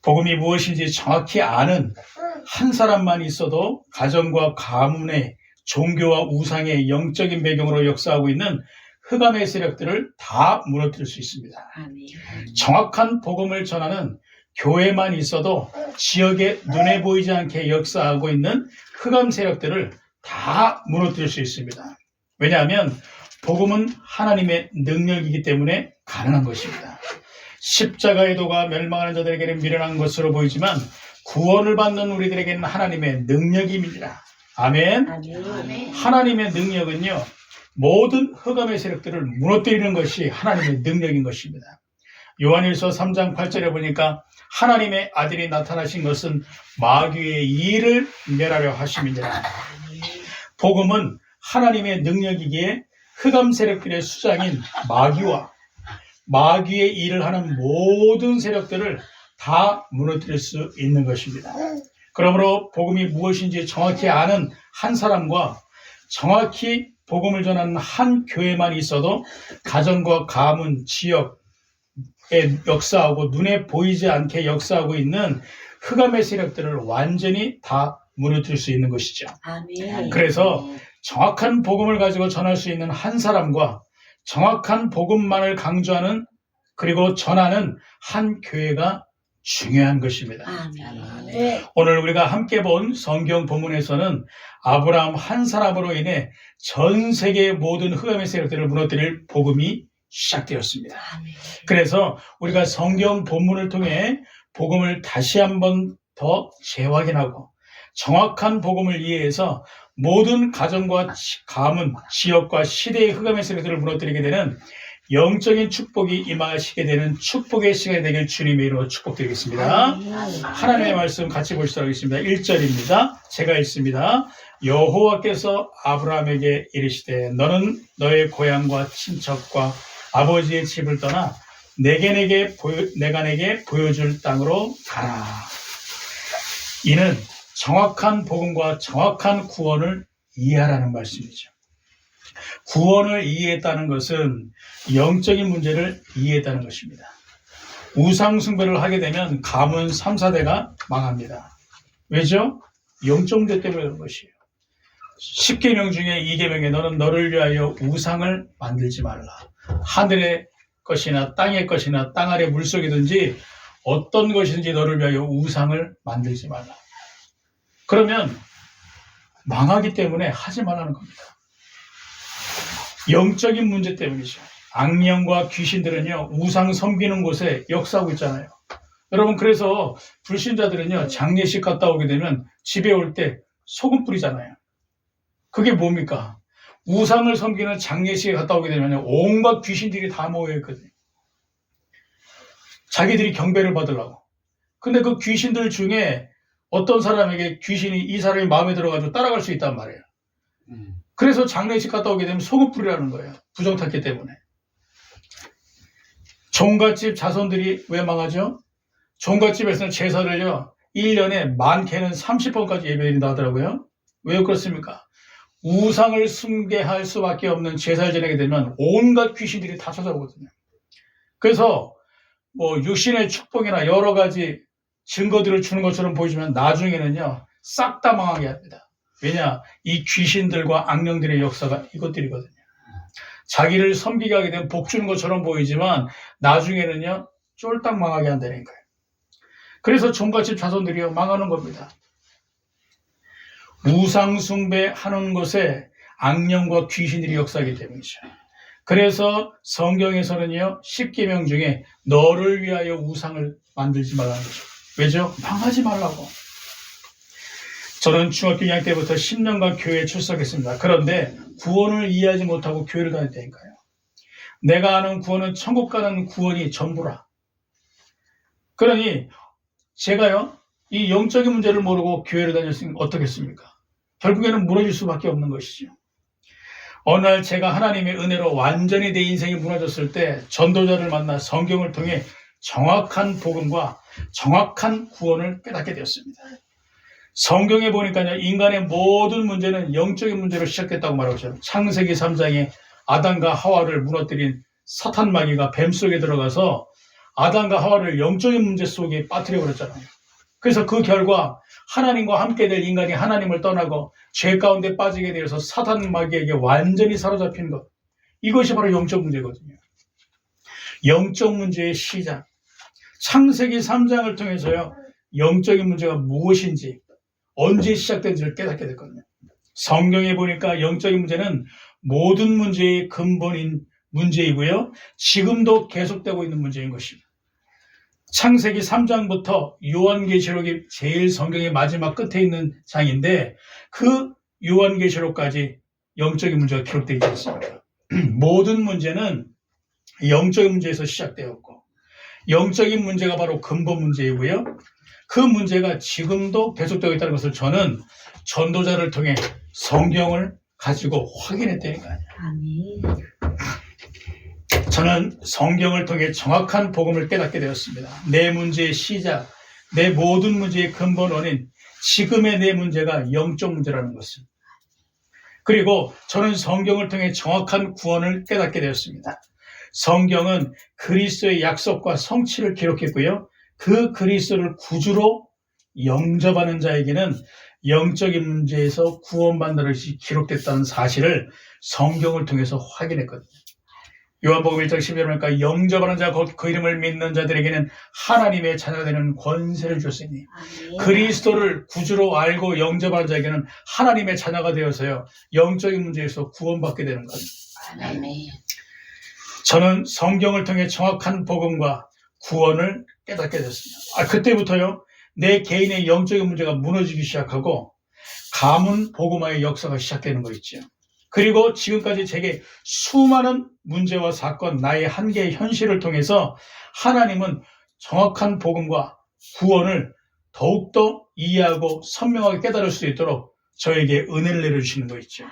복음이 무엇인지 정확히 아는 한 사람만 있어도 가정과 가문의 종교와 우상의 영적인 배경으로 역사하고 있는 흑암의 세력들을 다 무너뜨릴 수 있습니다. 정확한 복음을 전하는 교회만 있어도 지역에 눈에 보이지 않게 역사하고 있는 흑암 세력들을 다 무너뜨릴 수 있습니다. 왜냐하면 복음은 하나님의 능력이기 때문에 가능한 것입니다. 십자가의 도가 멸망하는 자들에게는 미련한 것으로 보이지만 구원을 받는 우리들에게는 하나님의 능력입니다. 아멘. 하나님의 능력은요, 모든 흑암의 세력들을 무너뜨리는 것이 하나님의 능력인 것입니다. 요한일서 3장 8절에 보니까 하나님의 아들이 나타나신 것은 마귀의 일을 멸하려 하심이니라. 복음은 하나님의 능력이기에 흑암 세력들의 수장인 마귀와 마귀의 일을 하는 모든 세력들을 다 무너뜨릴 수 있는 것입니다. 그러므로 복음이 무엇인지 정확히 아는 한 사람과 정확히 복음을 전하는 한 교회만 있어도 가정과 가문, 지역에 역사하고 눈에 보이지 않게 역사하고 있는 흑암의 세력들을 완전히 다 무너뜨릴 수 있는 것이죠. 아멘. 그래서 정확한 복음을 가지고 전할 수 있는 한 사람과 정확한 복음만을 강조하는 그리고 전하는 한 교회가 중요한 것입니다. 아멘. 오늘 우리가 함께 본 성경 본문에서는 아브라함 한 사람으로 인해 전 세계의 모든 흑암의 세력들을 무너뜨릴 복음이 시작되었습니다. 아멘. 그래서 우리가 성경 본문을 통해 복음을 다시 한번 더 재확인하고 정확한 복음을 이해해서 모든 가정과 가문, 지역과 시대의 흑암의 세력들을 무너뜨리게 되는 영적인 축복이 임하시게 되는 축복의 시간이 되길 주님의 이름으로 축복드리겠습니다. 하나님의 말씀 같이 보시도록 하겠습니다. 1절입니다. 제가 읽습니다. 여호와께서 아브라함에게 이르시되 너는 너의 고향과 친척과 아버지의 집을 떠나 내가 내게 보여줄 땅으로 가라. 이는 정확한 복음과 정확한 구원을 이해하라는 말씀이죠. 구원을 이해했다는 것은 영적인 문제를 이해했다는 것입니다. 우상 숭배를 하게 되면 가문 3, 4대가 망합니다. 왜죠? 영적 문제 때문에 그런 것이에요. 10계명 중에 2계명에 너는 너를 위하여 우상을 만들지 말라. 하늘의 것이나 땅의 것이나 땅 아래 물속이든지 어떤 것이든지 너를 위하여 우상을 만들지 말라. 그러면 망하기 때문에 하지 말라는 겁니다. 영적인 문제 때문이죠. 악령과 귀신들은요, 우상 섬기는 곳에 역사하고 있잖아요. 여러분, 그래서 불신자들은요, 장례식 갔다 오게 되면 집에 올 때 소금 뿌리잖아요. 그게 뭡니까? 우상을 섬기는 장례식에 갔다 오게 되면 온갖 귀신들이 다 모여있거든요. 자기들이 경배를 받으려고. 근데 그 귀신들 중에 어떤 사람에게 귀신이 이 사람이 마음에 들어가지고 따라갈 수 있단 말이에요. 그래서 장례식 갔다 오게 되면 소금 뿌리라는 거예요. 부정탔기 때문에. 종갓집 자손들이 왜 망하죠? 종갓집에서는 제사를요, 1년에 많게는 30번까지 예배드린다 하더라고요. 왜 그렇습니까? 우상을 숭배할 수밖에 없는 제사를 지내게 되면 온갖 귀신들이 다 찾아오거든요. 그래서 육신의 축복이나 여러 가지 증거들을 주는 것처럼 보이지만 나중에는요, 싹 다 망하게 합니다. 왜냐? 이 귀신들과 악령들의 역사가 이것들이거든요. 자기를 섬기게 하게 되면 복 주는 것처럼 보이지만 나중에는요, 쫄딱 망하게 한다는 거예요. 그래서 종갓집 자손들이요, 망하는 겁니다. 우상 숭배하는 곳에 악령과 귀신들이 역사하기 때문이죠. 그래서 성경에서는요, 10계명 중에 너를 위하여 우상을 만들지 말라는 거죠. 왜죠? 망하지 말라고. 저는 중학교 2학년 때부터 10년간 교회에 출석했습니다. 그런데 구원을 이해하지 못하고 교회를 다녔다니까요. 내가 아는 구원은 천국 가는 구원이 전부라. 그러니 제가요, 이 영적인 문제를 모르고 교회를 다녔으면 어떻겠습니까? 결국에는 무너질 수밖에 없는 것이죠. 어느 날 제가 하나님의 은혜로 완전히 내 인생이 무너졌을 때 전도자를 만나 성경을 통해 정확한 복음과 정확한 구원을 깨닫게 되었습니다. 성경에 보니까요, 인간의 모든 문제는 영적인 문제로 시작됐다고 말하고 있어요. 창세기 3장에 아담과 하와를 무너뜨린 사탄 마귀가 뱀 속에 들어가서 아담과 하와를 영적인 문제 속에 빠뜨려 버렸잖아요. 그래서 그 결과 하나님과 함께 될 인간이 하나님을 떠나고 죄 가운데 빠지게 되어서 사탄 마귀에게 완전히 사로잡힌 것. 이것이 바로 영적 문제거든요. 영적 문제의 시작. 창세기 3장을 통해서요. 영적인 문제가 무엇인지 언제 시작된지를 깨닫게 됐거든요. 성경에 보니까 영적인 문제는 모든 문제의 근본인 문제이고요. 지금도 계속되고 있는 문제인 것입니다. 창세기 3장부터 요한계시록이 제일 성경의 마지막 끝에 있는 장인데 그 요한계시록까지 영적인 문제가 기록되어 있지 않습니까? 모든 문제는 영적인 문제에서 시작되었고 영적인 문제가 바로 근본 문제이고요. 그 문제가 지금도 계속되고 있다는 것을 저는 전도자를 통해 성경을 가지고 확인했다니까요. 아멘. 저는 성경을 통해 정확한 복음을 깨닫게 되었습니다. 내 문제의 시작, 내 모든 문제의 근본 원인, 지금의 내 문제가 영적 문제라는 것을. 그리고 저는 성경을 통해 정확한 구원을 깨닫게 되었습니다. 성경은 그리스도의 약속과 성취를 기록했고요. 그 그리스도를 구주로 영접하는 자에게는 영적인 문제에서 구원받는 것이 기록됐다는 사실을 성경을 통해서 확인했거든요. 요한복음 1장 12절에 보니까 영접하는 자, 그 이름을 믿는 자들에게는 하나님의 자녀가 되는 권세를 줬으니 그리스도를 구주로 알고 영접하는 자에게는 하나님의 자녀가 되어서요. 영적인 문제에서 구원받게 되는 거예요. 아멘. 저는 성경을 통해 정확한 복음과 구원을 깨닫게 됐습니다. 그때부터요. 내 개인의 영적인 문제가 무너지기 시작하고 가문 복음화의 역사가 시작되는 거 있죠. 그리고 지금까지 제게 수많은 문제와 사건, 나의 한계의 현실을 통해서 하나님은 정확한 복음과 구원을 더욱더 이해하고 선명하게 깨달을 수 있도록 저에게 은혜를 내려주시는 거 있죠.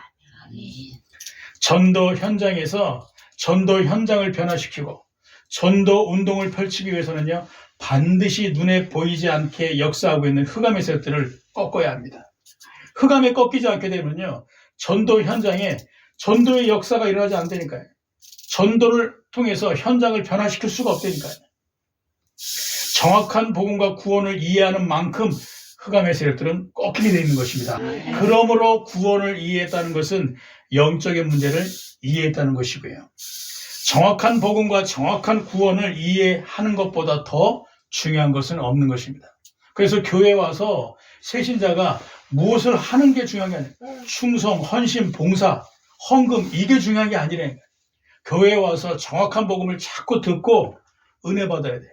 전도 현장에서 전도 현장을 변화시키고 전도 운동을 펼치기 위해서는요. 반드시 눈에 보이지 않게 역사하고 있는 흑암의 세력들을 꺾어야 합니다. 흑암에 꺾이지 않게 되면요. 전도 현장에 전도의 역사가 일어나지 않다니까요. 전도를 통해서 현장을 변화시킬 수가 없다니까요. 정확한 복음과 구원을 이해하는 만큼 흑암의 세력들은 꺾이게 되어 있는 것입니다. 그러므로 구원을 이해했다는 것은 영적인 문제를 이해했다는 것이고요. 정확한 복음과 정확한 구원을 이해하는 것보다 더 중요한 것은 없는 것입니다. 그래서 교회에 와서 새신자가 무엇을 하는 게 중요한 게 아니에요. 충성, 헌신, 봉사, 헌금 이게 중요한 게 아니라는 거예요. 교회에 와서 정확한 복음을 자꾸 듣고 은혜 받아야 돼요.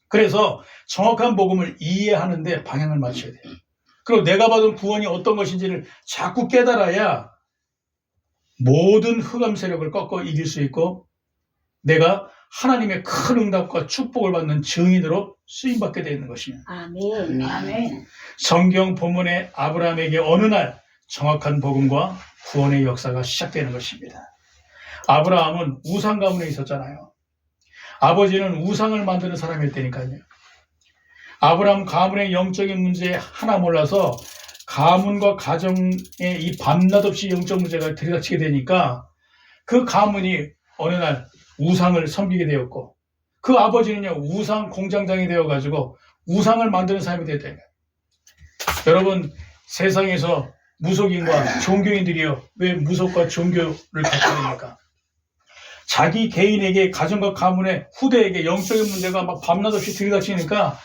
그래서 정확한 복음을 이해하는데 방향을 맞춰야 돼요. 그리고 내가 받은 구원이 어떤 것인지를 자꾸 깨달아야 모든 흑암 세력을 꺾어 이길 수 있고 내가 하나님의 큰 응답과 축복을 받는 증인으로 쓰임받게 되는 것입니다. 아멘. 아멘. 성경 본문에 아브라함에게 어느 날 정확한 복음과 구원의 역사가 시작되는 것입니다. 아브라함은 우상 가문에 있었잖아요. 아버지는 우상을 만드는 사람이었다니까요. 아브라함 가문의 영적인 문제 하나 몰라서 가문과 가정에 이 밤낮없이 영적 문제가 들이닥치게 되니까 그 가문이 어느 날 우상을 섬기게 되었고 그 아버지는요 우상 공장장이 되어가지고 우상을 만드는 사람이 됐다니까요. 여러분 세상에서 무속인과 종교인들이요 왜 무속과 종교를 갖게 됩니까? 자기 개인에게 가정과 가문의 후대에게 영적인 문제가 막 밤낮없이 들이닥치니까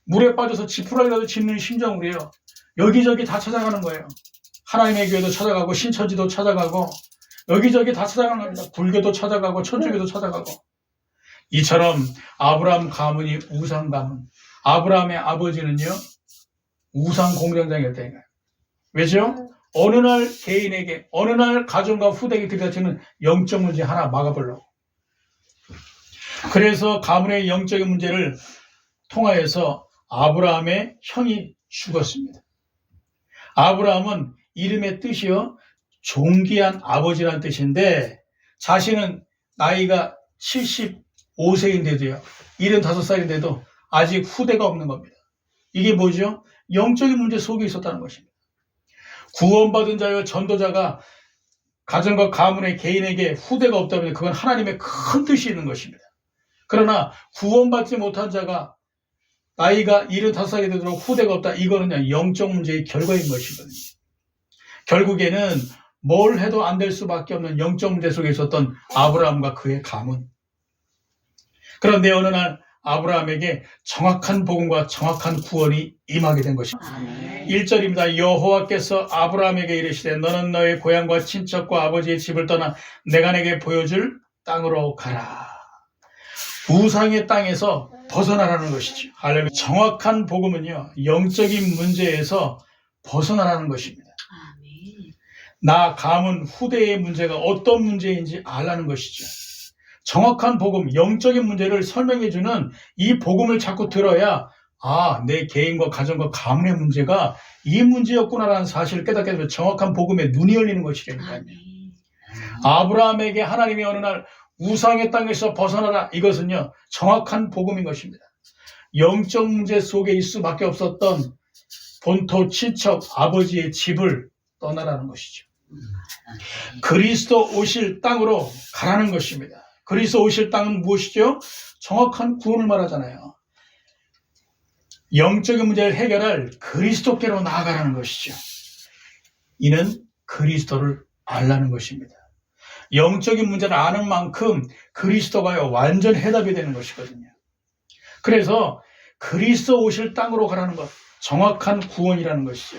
물에 빠져서 지푸라기라도 짚는 심정으로요 여기저기 다 찾아가는 거예요. 하나님의 교회도 찾아가고 신천지도 찾아가고 여기저기 다 찾아가는 겁니다. 불교도 찾아가고 천주교도 찾아가고. 이처럼 아브라함 가문이 우상 가문. 아브라함의 아버지는요. 우상 공장장이었다니까요. 왜죠? 어느 날 개인에게 어느 날 가정과 후대에게 들이닥치는 영적 문제 하나 막아보려고. 그래서 가문의 영적인 문제를 통하여서 아브라함의 형이 죽었습니다. 아브라함은 이름의 뜻이요. 존귀한 아버지라는 뜻인데 자신은 나이가 75세인데도요. 75살인데도 아직 후대가 없는 겁니다. 이게 뭐죠? 영적인 문제 속에 있었다는 것입니다. 구원받은 자여 전도자가 가정과 가문의 개인에게 후대가 없다면 그건 하나님의 큰 뜻이 있는 것입니다. 그러나 구원받지 못한 자가 나이가 75살이 되도록 후대가 없다. 이거는 영적 문제의 결과인 것이거든요. 결국에는 뭘 해도 안 될 수밖에 없는 영적 문제 속에 있었던 아브라함과 그의 가문. 그런데 어느 날 아브라함에게 정확한 복음과 정확한 구원이 임하게 된 것입니다. 아멘. 1절입니다. 여호와께서 아브라함에게 이르시되 너는 너의 고향과 친척과 아버지의 집을 떠나 내가 내게 보여줄 땅으로 가라. 우상의 땅에서 벗어나라는 것이죠. 할렐루야. 정확한 복음은요, 영적인 문제에서 벗어나라는 것입니다. 아멘. 나 가문 후대의 문제가 어떤 문제인지 알라는 것이죠. 정확한 복음, 영적인 문제를 설명해주는 이 복음을 자꾸 들어야 내 개인과 가정과 가문의 문제가 이 문제였구나라는 사실을 깨닫게 되면 정확한 복음에 눈이 열리는 것이라니까요. 아멘. 아브라함에게 하나님이 어느 날 우상의 땅에서 벗어나라, 이것은요 정확한 복음인 것입니다. 영적 문제 속에 있을 수밖에 없었던 본토 친척 아버지의 집을 떠나라는 것이죠. 그리스도 오실 땅으로 가라는 것입니다. 그리스도 오실 땅은 무엇이죠? 정확한 구원을 말하잖아요. 영적인 문제를 해결할 그리스도께로 나아가라는 것이죠. 이는 그리스도를 알라는 것입니다. 영적인 문제를 아는 만큼 그리스도가요 완전 해답이 되는 것이거든요. 그래서 그리스도 오실 땅으로 가라는 것, 정확한 구원이라는 것이죠.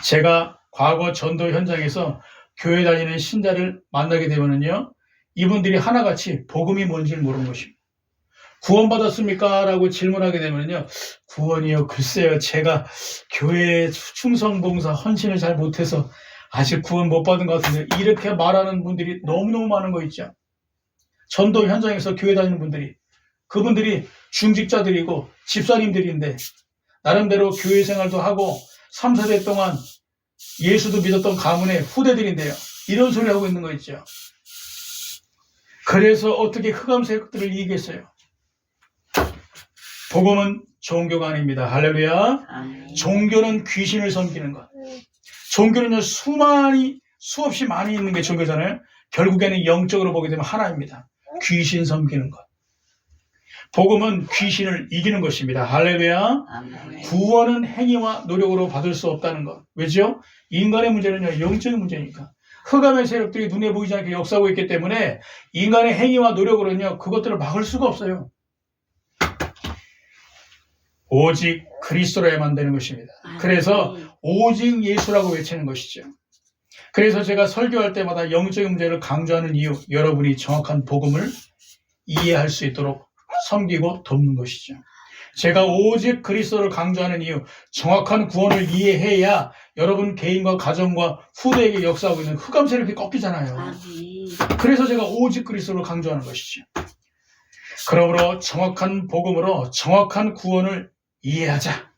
제가 과거 전도 현장에서 교회 다니는 신자를 만나게 되면요, 이분들이 하나같이 복음이 뭔지를 모르는 것입니다. 구원받았습니까? 라고 질문하게 되면요, 구원이요, 글쎄요, 제가 교회 충성, 봉사, 헌신을 잘 못해서 아직 구원 못 받은 것 같은데, 이렇게 말하는 분들이 너무너무 많은 거 있죠. 전도 현장에서 교회 다니는 분들이, 그분들이 중직자들이고 집사님들인데 나름대로 교회 생활도 하고 3, 4대 동안 예수도 믿었던 가문의 후대들인데요, 이런 소리 하고 있는 거 있죠. 그래서 어떻게 흑암세력들을 이기겠어요? 복음은 종교가 아닙니다. 할렐루야. 아멘. 종교는 귀신을 섬기는 것. 종교는요, 수없이 많이 있는 게 종교잖아요. 결국에는 영적으로 보게 되면 하나입니다. 귀신 섬기는 것. 복음은 귀신을 이기는 것입니다. 할렐루야. 아멘. 구원은 행위와 노력으로 받을 수 없다는 것. 왜죠? 인간의 문제는요, 영적인 문제니까. 흑암의 세력들이 눈에 보이지 않게 역사하고 있기 때문에 인간의 행위와 노력으로는요, 그것들을 막을 수가 없어요. 오직 그리스도로야만 되는 것입니다. 그래서 오직 예수라고 외치는 것이죠. 그래서 제가 설교할 때마다 영적인 문제를 강조하는 이유, 여러분이 정확한 복음을 이해할 수 있도록 섬기고 돕는 것이죠. 제가 오직 그리스도를 강조하는 이유, 정확한 구원을 이해해야 여러분 개인과 가정과 후대에게 역사하고 있는 흑암 세력이 꺾이잖아요. 아멘. 그래서 제가 오직 그리스도를 강조하는 것이죠. 그러므로 정확한 복음으로 정확한 구원을 이해하자.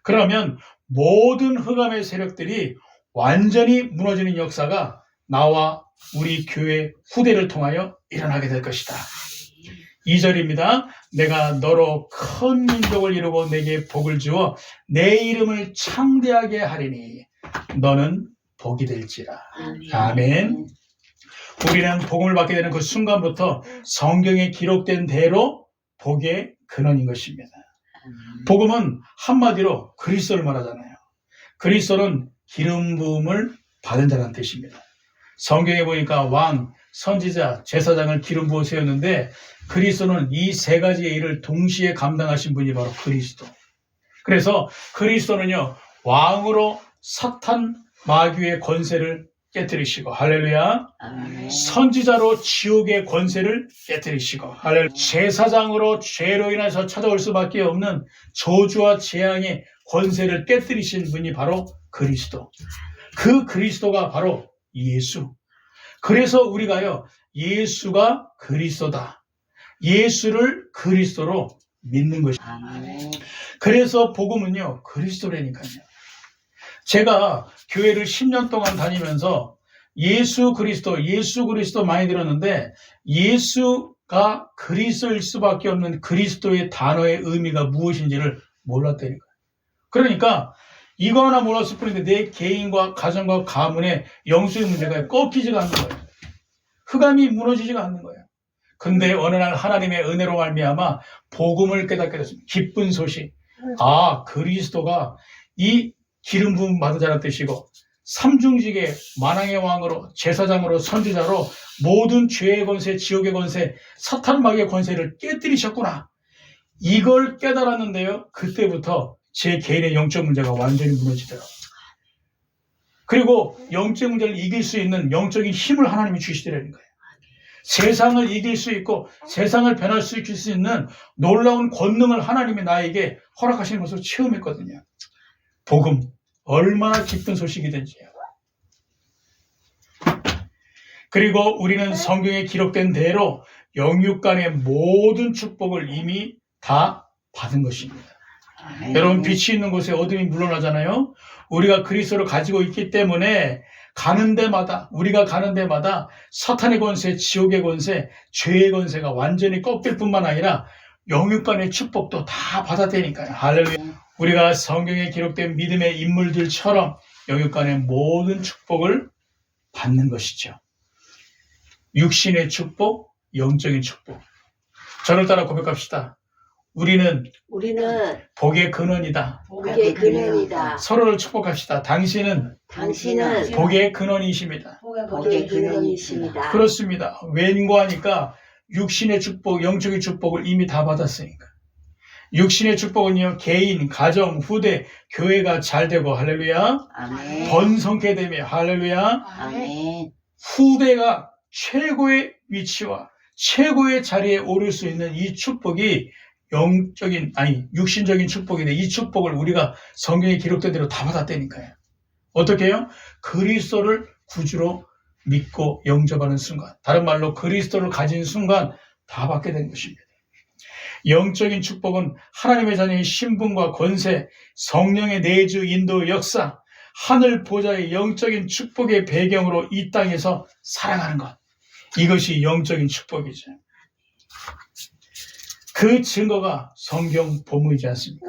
그러면 모든 흑암의 세력들이 완전히 무너지는 역사가 나와 우리 교회 후대를 통하여 일어나게 될 것이다. 2절입니다. 내가 너로 큰 민족을 이루고 내게 복을 주어 내 이름을 창대하게 하리니 너는 복이 될지라. 아멘. 우리는 복음을 받게 되는 그 순간부터 성경에 기록된 대로 복의 근원인 것입니다. 복음은 한마디로 그리스도를 말하잖아요. 그리스도는 기름 부음을 받은 자라는 뜻입니다. 성경에 보니까 왕, 선지자, 제사장을 기름 부어 세웠는데 그리스도는 이 세 가지의 일을 동시에 감당하신 분이 바로 그리스도. 그래서 그리스도는요, 왕으로 사탄 마귀의 권세를 깨뜨리시고, 할렐루야. 아멘. 선지자로 지옥의 권세를 깨뜨리시고, 할렐루야. 제사장으로 죄로 인해서 찾아올 수밖에 없는 저주와 재앙의 권세를 깨뜨리신 분이 바로 그리스도. 그 그리스도가 바로 예수. 그래서 우리가요, 예수가 그리스도다. 예수를 그리스도로 믿는 것입니다. 아멘. 그래서 복음은요, 그리스도라니까요. 제가 교회를 10년 동안 다니면서 예수 그리스도 많이 들었는데 예수가 그리스도일 수밖에 없는 그리스도의 단어의 의미가 무엇인지를 몰랐다니까요. 그러니까 이거 하나 몰랐을 뿐인데 내 개인과 가정과 가문의 영수의 문제가 꺾이지가 않는 거예요. 흑암이 무너지지가 않는 거예요. 근데 어느 날 하나님의 은혜로 말미암아 복음을 깨닫게 됐습니다. 기쁜 소식. 아, 그리스도가 이 기름 부음 받은 자란 뜻이고 삼중직의 만왕의 왕으로 제사장으로 선지자로 모든 죄의 권세, 지옥의 권세, 사탄 마귀의 권세를 깨뜨리셨구나. 이걸 깨달았는데요. 그때부터 제 개인의 영적 문제가 완전히 무너지더라고요. 그리고 영적 문제를 이길 수 있는 영적인 힘을 하나님이 주시더라는 거예요. 세상을 이길 수 있고 세상을 변화시킬 수 있는 놀라운 권능을 하나님이 나에게 허락하시는 것을 체험했거든요. 복음, 얼마나 기쁜 소식이든지요. 그리고 우리는 성경에 기록된 대로 영육간의 모든 축복을 이미 다 받은 것입니다. 여러분, 빛이 있는 곳에 어둠이 물러나잖아요. 우리가 그리스도를 가지고 있기 때문에 우리가 가는 데마다 사탄의 권세, 지옥의 권세, 죄의 권세가 완전히 꺾일 뿐만 아니라 영육간의 축복도 다 받아들이니까요. 할렐루야. 우리가 성경에 기록된 믿음의 인물들처럼 영육간의 모든 축복을 받는 것이죠. 육신의 축복, 영적인 축복. 저를 따라 고백합시다. 우리는 복의 근원이다. 복의 근원이다. 서로를 축복합시다. 당신은 복의 근원이십니다. 복의 근원이십니다. 그렇습니다. 웬고하니까 육신의 축복, 영적인 축복을 이미 다 받았으니까. 육신의 축복은요, 개인, 가정, 후대, 교회가 잘 되고, 할렐루야. 아멘. 번성케 되며, 할렐루야. 아멘. 후대가 최고의 위치와 최고의 자리에 오를 수 있는 이 축복이 육신적인 축복인데, 이 축복을 우리가 성경에 기록된 대로 다 받았다니까요. 어떻게 해요? 그리스도를 구주로 믿고 영접하는 순간, 다른 말로 그리스도를 가진 순간 다 받게 된 것입니다. 영적인 축복은 하나님의 자녀의 신분과 권세, 성령의 내주, 인도, 역사, 하늘 보좌의 영적인 축복의 배경으로 이 땅에서 살아가는 것. 이것이 영적인 축복이죠. 그 증거가 성경 본문이지 않습니까?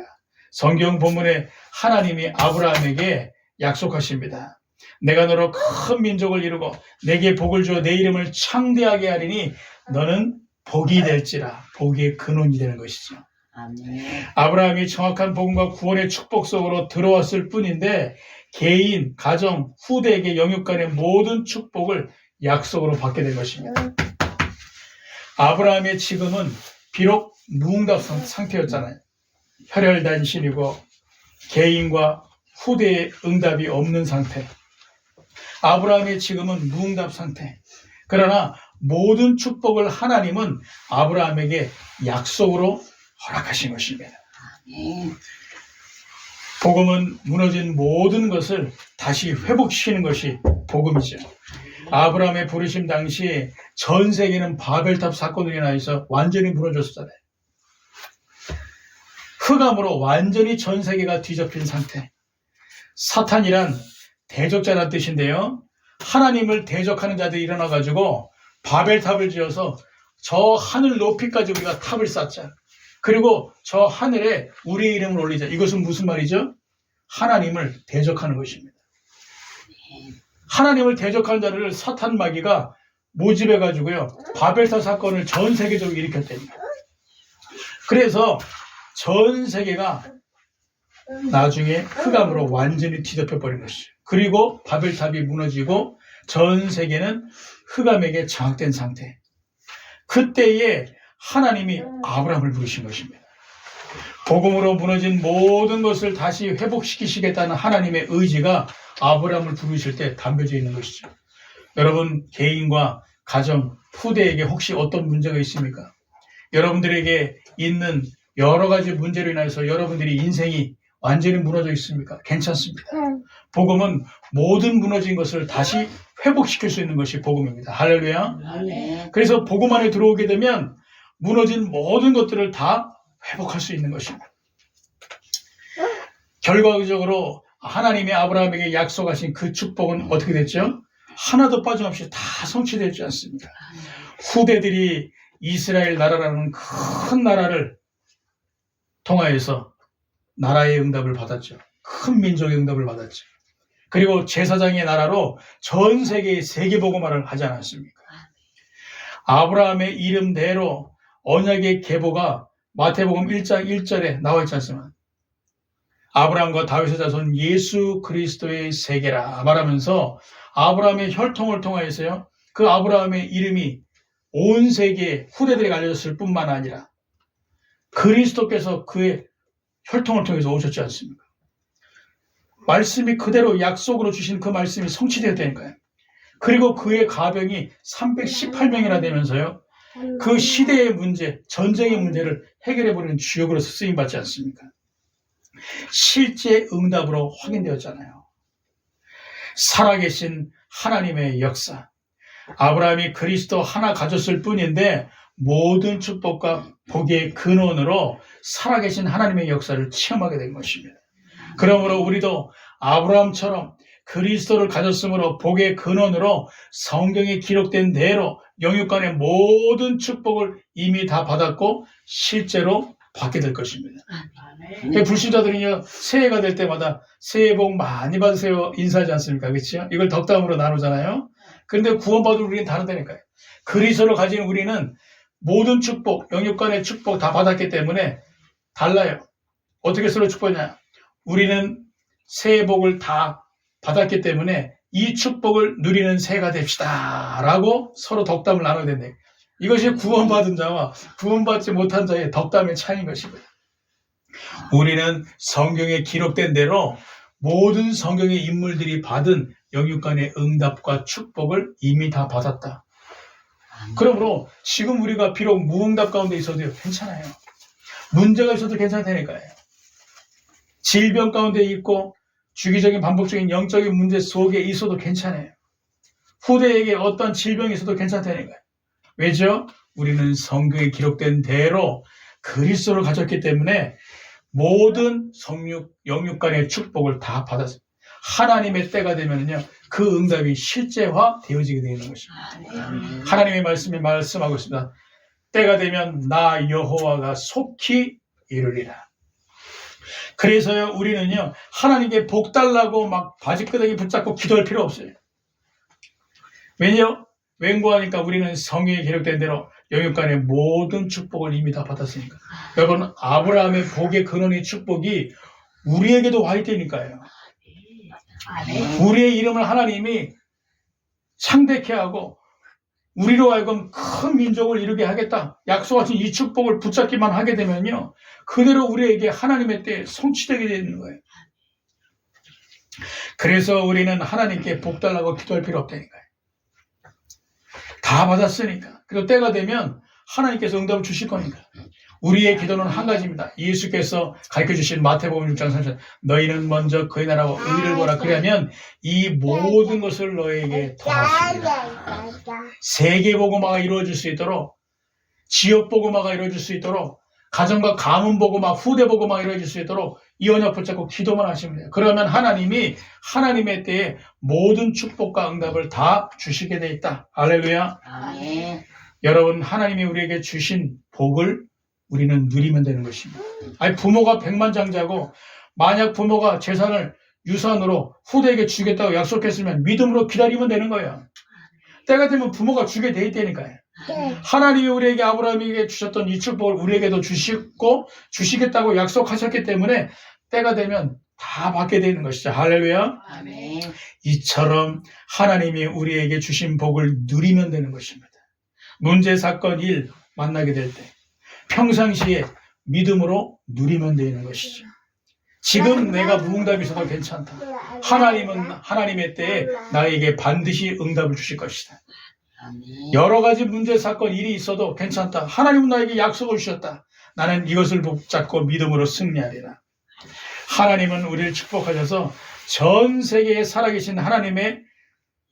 성경 본문에 하나님이 아브라함에게 약속하십니다. 내가 너로 큰 민족을 이루고 내게 복을 주어 내 이름을 창대하게 하리니 너는 복이 될지라. 복의 근원이 되는 것이죠. 아멘. 아브라함이 정확한 복음과 구원의 축복 속으로 들어왔을 뿐인데 개인, 가정, 후대에게 영육간의 모든 축복을 약속으로 받게 된 것입니다. 아브라함의 지금은 비록 무응답 상태였잖아요. 혈혈단신이고 개인과 후대의 응답이 없는 상태. 아브라함의 지금은 무응답 상태. 그러나 모든 축복을 하나님은 아브라함에게 약속으로 허락하신 것입니다. 아멘. 복음은 무너진 모든 것을 다시 회복시키는 것이 복음이죠. 아브라함의 부르심 당시 전 세계는 바벨탑 사건으로 인해서 완전히 무너졌었잖아요. 흑암으로 완전히 전 세계가 뒤덮인 상태. 사탄이란 대적자란 뜻인데요. 하나님을 대적하는 자들이 일어나가지고 바벨탑을 지어서 저 하늘 높이까지 우리가 탑을 쌓자. 그리고 저 하늘에 우리의 이름을 올리자. 이것은 무슨 말이죠? 하나님을 대적하는 것입니다. 하나님을 대적하는 자를 사탄 마귀가 모집해가지고요. 바벨탑 사건을 전 세계적으로 일으켰답니다. 그래서 전 세계가 나중에 흑암으로 완전히 뒤덮여버린 것이죠. 그리고 바벨탑이 무너지고 전 세계는 흑암에게 장악된 상태. 그때에 하나님이 아브라함을 부르신 것입니다. 복음으로 무너진 모든 것을 다시 회복시키시겠다는 하나님의 의지가 아브라함을 부르실 때 담겨져 있는 것이죠. 여러분, 개인과 가정, 후대에게 혹시 어떤 문제가 있습니까? 여러분들에게 있는 여러 가지 문제로 인해서 여러분들이 인생이 완전히 무너져 있습니까? 괜찮습니다. 복음은 모든 무너진 것을 다시 회복시킬 수 있는 것이 복음입니다. 할렐루야. 아멘. 그래서 복음 안에 들어오게 되면 무너진 모든 것들을 다 회복할 수 있는 것입니다. 결과적으로 하나님이 아브라함에게 약속하신 그 축복은 어떻게 됐죠? 하나도 빠짐없이 다 성취되지 않습니까? 후대들이 이스라엘 나라라는 큰 나라를 통하여서 나라의 응답을 받았죠. 큰 민족의 응답을 받았죠. 그리고 제사장의 나라로 전 세계에 세계복음화를 하지 않았습니까? 아브라함의 이름대로 언약의 계보가 마태복음 1장 1절에 나와 있지 않습니까? 아브라함과 다윗의 자손 예수 그리스도의 세계라 말하면서 아브라함의 혈통을 통하여서요. 그 아브라함의 이름이 온 세계에 후대들에게 알려졌을 뿐만 아니라 그리스도께서 그의 혈통을 통해서 오셨지 않습니까? 말씀이 그대로 약속으로 주신 그 말씀이 성취되었다는 거예요. 그리고 그의 가병이 318명이나 되면서요. 그 시대의 문제, 전쟁의 문제를 해결해버리는 주역으로서 쓰임받지 않습니까? 실제 응답으로 확인되었잖아요. 살아계신 하나님의 역사. 아브라함이 그리스도 하나 가졌을 뿐인데 모든 축복과 복의 근원으로 살아계신 하나님의 역사를 체험하게 된 것입니다. 그러므로 우리도 아브라함처럼 그리스도를 가졌으므로 복의 근원으로 성경에 기록된 대로 영육간의 모든 축복을 이미 다 받았고 실제로 받게 될 것입니다. 불신자들은요, 새해가 될 때마다 새해 복 많이 받으세요 인사하지 않습니까? 그렇죠? 이걸 덕담으로 나누잖아요. 그런데 구원받은 우리는 다르다니까요. 그리스도를 가진 우리는 모든 축복, 영육간의 축복 다 받았기 때문에 달라요. 어떻게 서로 축복하냐? 우리는 새해 복을 다 받았기 때문에 이 축복을 누리는 새해가 됩시다 라고 서로 덕담을 나눠야 된다. 이것이 구원받은 자와 구원받지 못한 자의 덕담의 차이인 것이고요. 우리는 성경에 기록된 대로 모든 성경의 인물들이 받은 영육간의 응답과 축복을 이미 다 받았다. 그러므로 지금 우리가 비록 무응답 가운데 있어도 괜찮아요. 문제가 있어도 괜찮다니까요. 질병 가운데 있고 주기적인 반복적인 영적인 문제 속에 있어도 괜찮아요. 후대에게 어떤 질병이 있어도 괜찮다니까요. 왜죠? 우리는 성경에 기록된 대로 그리스도를 가졌기 때문에 모든 영육간의 축복을 다 받았어요. 하나님의 때가 되면요, 그 응답이 실제화 되어지게 되는 것입니다. 하나님의 말씀이 말씀하고 있습니다. 때가 되면 나 여호와가 속히 이루리라. 그래서요, 우리는요, 하나님께 복 달라고 막 바지끄덕이 붙잡고 기도할 필요 없어요. 왜냐? 웬고하니까 우리는 성경에 기록된 대로 영육간의 모든 축복을 이미 다 받았으니까. 여러분, 아브라함의 복의 근원의 축복이 우리에게도 와 있다니까요. 우리의 이름을 하나님이 창대케 하고 우리로 하여금 큰 민족을 이루게 하겠다. 약속하신 이 축복을 붙잡기만 하게 되면요, 그대로 우리에게 하나님의 때에 성취되게 되는 거예요. 그래서 우리는 하나님께 복 달라고 기도할 필요 없다니까요. 다 받았으니까. 그리고 때가 되면 하나님께서 응답을 주실 거니까. 우리의 기도는 한 가지입니다. 예수께서 가르쳐주신 마태복음 6장 3절 너희는 먼저 그의 나라와 의를 보라. 그러면 이 모든 것을 너에게 더하시리라. 세계복음화가 이루어질 수 있도록, 지역복음화가 이루어질 수 있도록, 가정과 가문 복음화, 후대 복음화가 이루어질 수 있도록 이 언약 붙잡고 기도만 하시면 돼요. 그러면 하나님이 하나님의 때에 모든 축복과 응답을 다 주시게 돼 있다. 할렐루야. 아멘. 여러분, 하나님이 우리에게 주신 복을 우리는 누리면 되는 것입니다. 아니, 부모가 백만장자고 만약 부모가 재산을 유산으로 후대에게 주겠다고 약속했으면 믿음으로 기다리면 되는 거예요. 때가 되면 부모가 주게 돼 있다니까요. 하나님이 우리에게 아브라함에게 주셨던 이 축복을 우리에게도 주시고 주시겠다고 약속하셨기 때문에 때가 되면 다 받게 되는 것이죠. 할렐루야. 아멘. 이처럼 하나님이 우리에게 주신 복을 누리면 되는 것입니다. 문제, 사건, 일 만나게 될 때 평상시에 믿음으로 누리면 되는 것이죠. 지금 내가 무응답이 있어도 괜찮다. 하나님은 하나님의 때에 나에게 반드시 응답을 주실 것이다. 아멘. 여러 가지 문제, 사건, 일이 있어도 괜찮다. 하나님은 나에게 약속을 주셨다. 나는 이것을 붙잡고 믿음으로 승리하리라. 하나님은 우리를 축복하셔서 전 세계에 살아계신 하나님의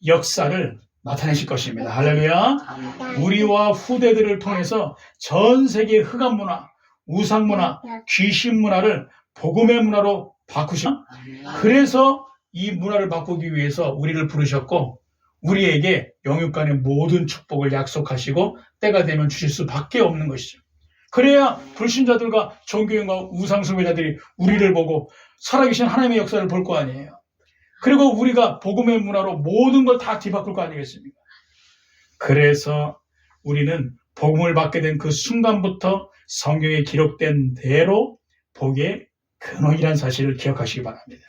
역사를 나타내실 것입니다. 할렐루야. 아멘. 우리와 후대들을 통해서 전 세계의 흑암 문화, 우상 문화, 귀신 문화를 복음의 문화로 바꾸시고, 아멘. 그래서 이 문화를 바꾸기 위해서 우리를 부르셨고 우리에게 영육간의 모든 축복을 약속하시고 때가 되면 주실 수밖에 없는 것이죠. 그래야 불신자들과 종교인과 우상숭배자들이 우리를 보고 살아계신 하나님의 역사를 볼 거 아니에요. 그리고 우리가 복음의 문화로 모든 걸 다 뒤바꿀 거 아니겠습니까? 그래서 우리는 복음을 받게 된 그 순간부터 성경에 기록된 대로 복의 근원이라는 사실을 기억하시기 바랍니다.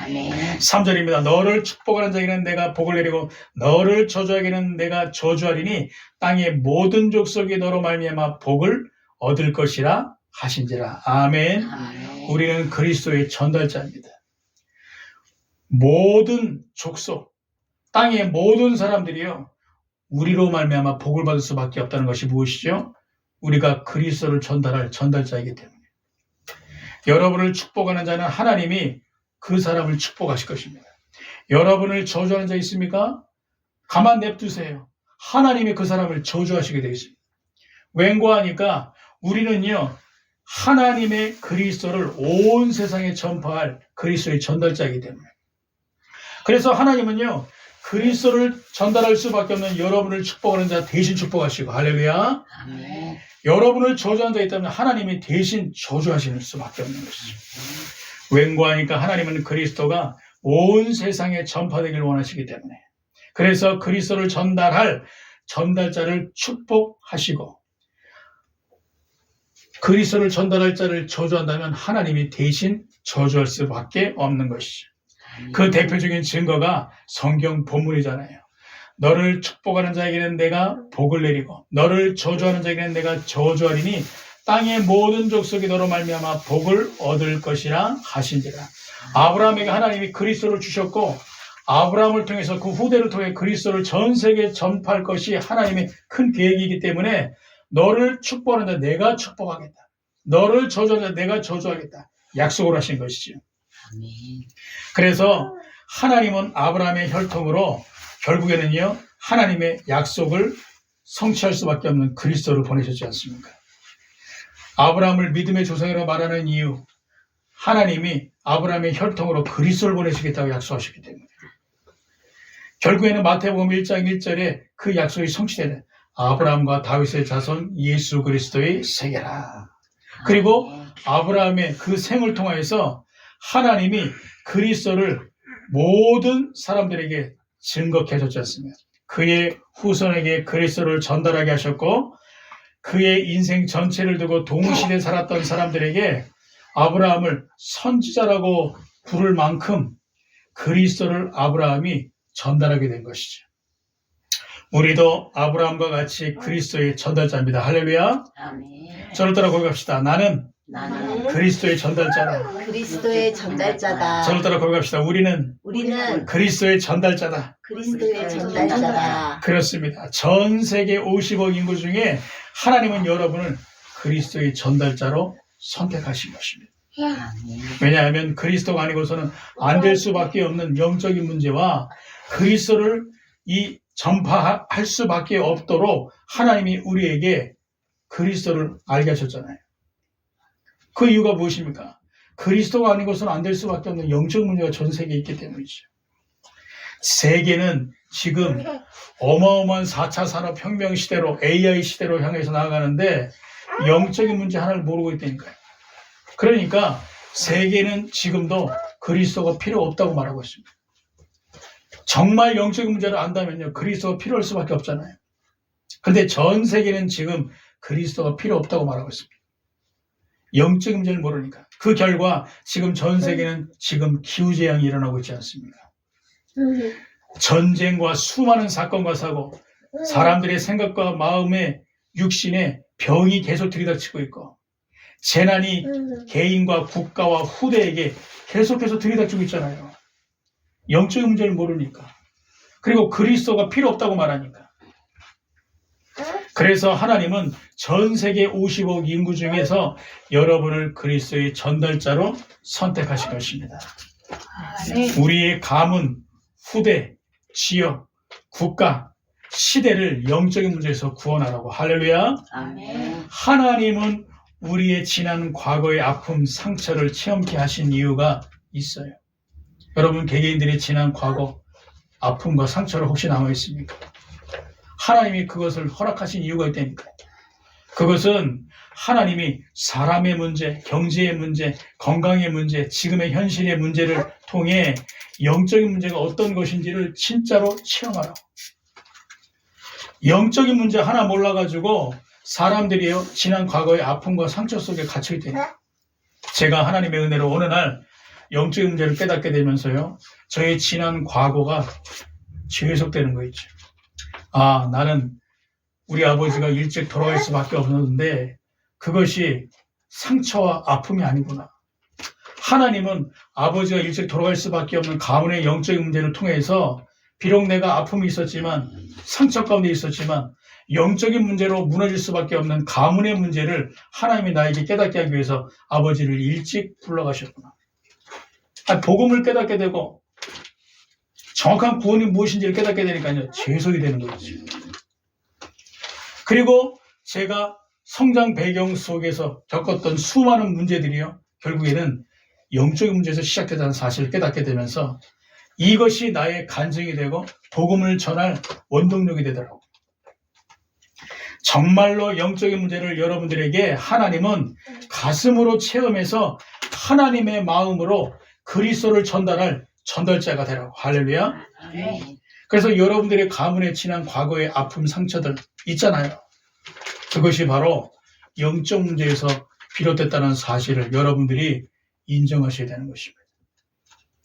아멘. 3절입니다. 너를 축복하는 자에게는 내가 복을 내리고 너를 저주하기는 내가 저주하리니 땅의 모든 족속이 너로 말미암아 복을 얻을 것이라 하신지라. 아멘. 아멘. 우리는 그리스도의 전달자입니다. 모든 족속, 땅의 모든 사람들이요, 우리로 말미암아 복을 받을 수밖에 없다는 것이 무엇이죠? 우리가 그리스도를 전달할 전달자이기 때문에. 여러분을 축복하는 자는 하나님이 그 사람을 축복하실 것입니다. 여러분을 저주하는 자 있습니까? 가만 냅두세요. 하나님이 그 사람을 저주하시게 되어 있습니다. 웬고하니까 우리는요, 하나님의 그리스도를 온 세상에 전파할 그리스도의 전달자이기 때문에. 그래서 하나님은요, 그리스도를 전달할 수밖에 없는 여러분을 축복하는 자 대신 축복하시고, 할렐루야. 아멘. 여러분을 저주하는 자 있다면 하나님이 대신 저주하시는 수밖에 없는 것이죠. 웬고하니까 하나님은 그리스도가 온 세상에 전파되길 원하시기 때문에. 그래서 그리스도를 전달할 전달자를 축복하시고, 그리스도를 전달할 자를 저주한다면 하나님이 대신 저주할 수밖에 없는 것이죠. 그 대표적인 증거가 성경 본문이잖아요. 너를 축복하는 자에게는 내가 복을 내리고 너를 저주하는 자에게는 내가 저주하리니 땅의 모든 족속이 너로 말미암아 복을 얻을 것이라 하신지라. 아브라함에게 하나님이 그리스도를 주셨고 아브라함을 통해서 그 후대를 통해 그리스도를 전 세계에 전파할 것이 하나님의 큰 계획이기 때문에 너를 축복하는 자 내가 축복하겠다. 너를 저주하는 자 내가 저주하겠다. 약속을 하신 것이죠. 아멘. 그래서 하나님은 아브라함의 혈통으로 결국에는요, 하나님의 약속을 성취할 수밖에 없는 그리스도를 보내셨지 않습니까? 아브라함을 믿음의 조상이라고 말하는 이유, 하나님이 아브라함의 혈통으로 그리스도를 보내시겠다고 약속하셨기 때문에. 결국에는 마태복음 1장 1절에 그 약속이 성취되는 아브라함과 다윗의 자손 예수 그리스도의 세계라. 그리고 아브라함의 그 생을 통하여서 하나님이 그리스도를 모든 사람들에게 증거케 하셨지 않습니까? 그의 후손에게 그리스도를 전달하게 하셨고 그의 인생 전체를 두고 동시대에 살았던 사람들에게 아브라함을 선지자라고 부를 만큼 그리스도를 아브라함이 전달하게 된 것이죠. 우리도 아브라함과 같이 그리스도의 전달자입니다. 할렐루야. 아멘. 저를 따라 고백합시다. 나는 나는 그리스도의 전달자다. 그리스도의 전달자다. 저를 따라 고백합시다. 우리는 우리는 그리스도의 전달자다. 그리스도의 전달자다. 그렇습니다. 전 세계 50억 인구 중에 하나님은 여러분을 그리스도의 전달자로 선택하신 것입니다. 아멘. 왜냐하면 그리스도가 아니고서는 안 될 수밖에 없는 영적인 문제와 그리스도를 이 전파할 수밖에 없도록 하나님이 우리에게 그리스도를 알게 하셨잖아요. 그 이유가 무엇입니까? 그리스도가 아니고서는 안 될 수밖에 없는 영적 문제가 전 세계에 있기 때문이죠. 세계는 지금 어마어마한 4차 산업혁명 시대로 AI 시대로 향해서 나아가는데 영적인 문제 하나를 모르고 있다니까요. 그러니까 세계는 지금도 그리스도가 필요 없다고 말하고 있습니다. 정말 영적인 문제를 안다면요, 그리스도가 필요할 수밖에 없잖아요. 근데 전 세계는 지금 그리스도가 필요 없다고 말하고 있습니다. 영적인 문제를 모르니까. 그 결과 지금 전 세계는 지금 기후재앙이 일어나고 있지 않습니까? 전쟁과 수많은 사건과 사고, 사람들의 생각과 마음의 육신에 병이 계속 들이닥치고 있고, 재난이 개인과 국가와 후대에게 계속해서 들이닥치고 있잖아요. 영적인 문제를 모르니까. 그리고 그리스도가 필요 없다고 말하니까. 그래서 하나님은 전 세계 50억 인구 중에서 여러분을 그리스도의 전달자로 선택하신 것입니다. 우리의 가문, 후대, 지역, 국가, 시대를 영적인 문제에서 구원하라고. 할렐루야. 아멘. 하나님은 우리의 지난 과거의 아픔, 상처를 체험케 하신 이유가 있어요. 여러분 개개인들의 지난 과거, 아픔과 상처를 혹시 남아있습니까? 하나님이 그것을 허락하신 이유가 있다니까요. 그것은 하나님이 사람의 문제, 경제의 문제, 건강의 문제, 지금의 현실의 문제를 통해 영적인 문제가 어떤 것인지를 진짜로 체험하라고. 영적인 문제 하나 몰라가지고 사람들이요, 지난 과거의 아픔과 상처 속에 갇힐 때, 제가 하나님의 은혜로 어느 날 영적인 문제를 깨닫게 되면서요, 저의 지난 과거가 재해석되는 거 있죠. 아, 나는 우리 아버지가 일찍 돌아갈 수밖에 없었는데 그것이 상처와 아픔이 아니구나. 하나님은 아버지가 일찍 돌아갈 수밖에 없는 가문의 영적인 문제를 통해서 비록 내가 아픔이 있었지만, 상처 가운데 있었지만, 영적인 문제로 무너질 수밖에 없는 가문의 문제를 하나님이 나에게 깨닫게 하기 위해서 아버지를 일찍 불러가셨구나. 복음을 깨닫게 되고 정확한 구원이 무엇인지를 깨닫게 되니까요, 재해석이 되는 거죠. 그리고 제가 성장 배경 속에서 겪었던 수많은 문제들이요, 결국에는 영적인 문제에서 시작되다는 사실을 깨닫게 되면서 이것이 나의 간증이 되고 복음을 전할 원동력이 되더라고요. 정말로 영적인 문제를 여러분들에게 하나님은 가슴으로 체험해서 하나님의 마음으로 그리스도를 전달할 전달자가 되라고. 할렐루야. 아멘. 그래서 여러분들의 가문에 지난 과거의 아픔, 상처들 있잖아요. 그것이 바로 영적 문제에서 비롯됐다는 사실을 여러분들이 인정하셔야 되는 것입니다.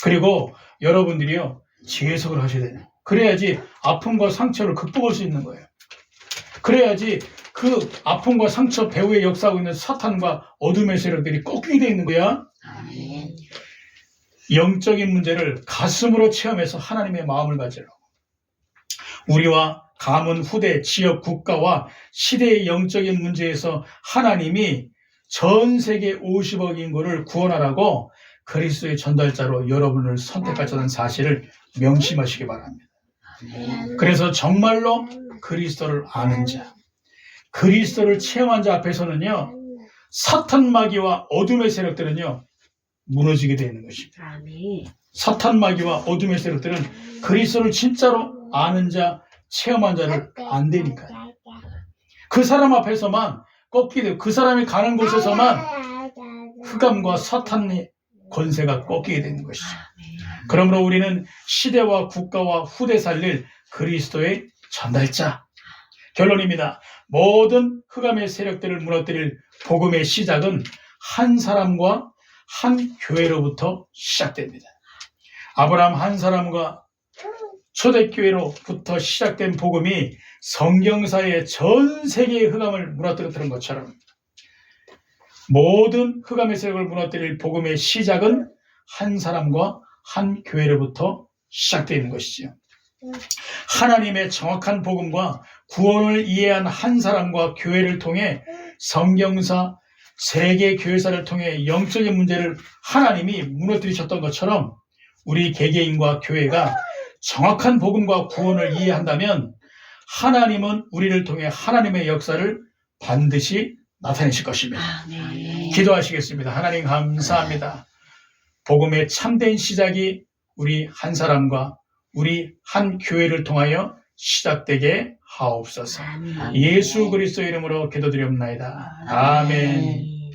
그리고 여러분들이요, 재해석을 하셔야 돼요. 그래야지 아픔과 상처를 극복할 수 있는 거예요. 그래야지 그 아픔과 상처 배후에 역사하고 있는 사탄과 어둠의 세력들이 꺾이게 되어 있는 거야. 아멘. 영적인 문제를 가슴으로 체험해서 하나님의 마음을 가지라고. 우리와 가문, 후대, 지역, 국가와 시대의 영적인 문제에서 하나님이 전 세계 50억 인구를 구원하라고 그리스도의 전달자로 여러분을 선택하셨다는 사실을 명심하시기 바랍니다. 아멘. 그래서 정말로 그리스도를 아는 자, 그리스도를 체험한 자 앞에서는요, 사탄 마귀와 어둠의 세력들은요, 무너지게 되는 것입니다. 아멘. 사탄 마귀와 어둠의 세력들은 그리스도를 진짜로 아는 자, 체험한 자를 안 되니까요. 그 사람 앞에서만 꺾이게 되고 그 사람이 가는 곳에서만 흑암과 사탄의 권세가 꺾이게 되는 것이죠. 그러므로 우리는 시대와 국가와 후대 살릴 그리스도의 전달자. 결론입니다. 모든 흑암의 세력들을 무너뜨릴 복음의 시작은 한 사람과 한 교회로부터 시작됩니다. 아브라함 한 사람과 초대교회로부터 시작된 복음이 성경사의 전 세계의 흑암을 무너뜨렸던 것처럼 모든 흑암의 세력을 무너뜨릴 복음의 시작은 한 사람과 한 교회로부터 시작되는 것이지요. 하나님의 정확한 복음과 구원을 이해한 한 사람과 교회를 통해 성경사, 세계 교회사를 통해 영적인 문제를 하나님이 무너뜨리셨던 것처럼 우리 개개인과 교회가 정확한 복음과 구원을 이해한다면 하나님은 우리를 통해 하나님의 역사를 반드시 나타내실 것입니다. 아멘. 기도하시겠습니다. 하나님 감사합니다. 복음의 참된 시작이 우리 한 사람과 우리 한 교회를 통하여 시작되게 하옵소서. 아멘. 예수 그리스도 이름으로 기도드리옵나이다. 아멘.